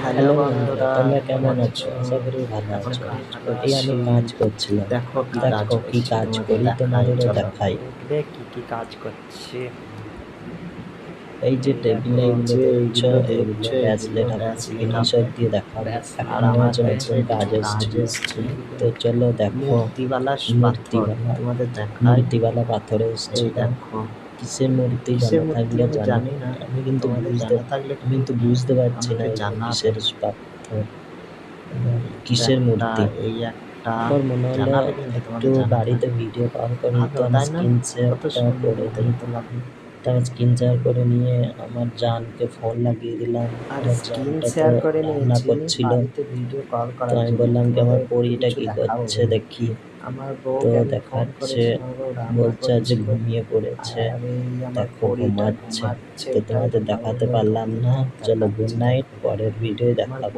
Hello বন্ধুরা, তোমরা কেমন কেমন আছো? আছো? আশা করি ভালো এখন আছো। আমি ভালো ওটি আমি আছি। কাজ করছিলাম। দেখো কি কাজ দেখো কি করছি, কাজ তোমাদের করি দেখাই, তোমাদেরও চলো। দেখাই। দেখবে কি কাজ করছি। এই যে টেবিলে দেখো এইগুলো যে দেখছো, এইগুলো এগুলো দেখছো, এগুলো ব্যাচলেট আমার ব্যাচলেট ফিনিশার আমার দিয়ে দেখাবো। ব্যাস। আর এখন আমার হচ্ছে হয়েছে নতুন কাজ কিছু কাজ এসছে। এসছে। তো চলো দেখো, মূর্তিওয়ালা পাথর তোমাদের দেখাই। মূর্তিওয়ালা পাথর এসছে। এই দেখো কিসের মূর্তি কিসের জানা মূর্তি থাকলে আমি জানো। জানি না, আমি কিন্তু তোমাদের জানা থাকলে আমি কিন্তু বুঝতে পারছি না আমাকে এগুলো জানাবে। কিসের পাথর, কিসের একটা মূর্তি। এই একটা তারপর মনে হলো জানাবে, কিন্তু একটু তোমাদের জানা বাড়িতে থাকলে ভিডিও কল করে ভালো, নিতে, আমি তাই না? স্ক্রিন কত শেয়ারটা সুন্দর করে দেখতে নিই। তো লাগে। তার স্ক্রিন শেয়ার করে নিয়ে আমার জানকে ফোন লাগিয়ে দিলাম। আর আমার স্ক্রিন জানটা তো শেয়ার করে রান্না নিয়েছি করছিল। বাড়িতে ভিডিও কল তো করার আমি জন্য, বললাম কি আমার তোমাদের পরীটা কিছু কি দেখাবো করছে বলে। দেখি। আমার তো বউকে আমি ফোন দেখাচ্ছে, করেছিলাম, আমার বউ রান্না বলছে যে করছিল। ঘুমিয়ে পড়েছে। আর এই আমার দেখো পরীটা ঘুমাচ্ছে। ঘুমাচ্ছে, তো তাই তোমাদের দেখাতে তোমাদের পারলাম ঘুম না। চলো গুড দেখাচ্ছি। নাইট, দেখো পরের ভিডিও আমার দেখাবো।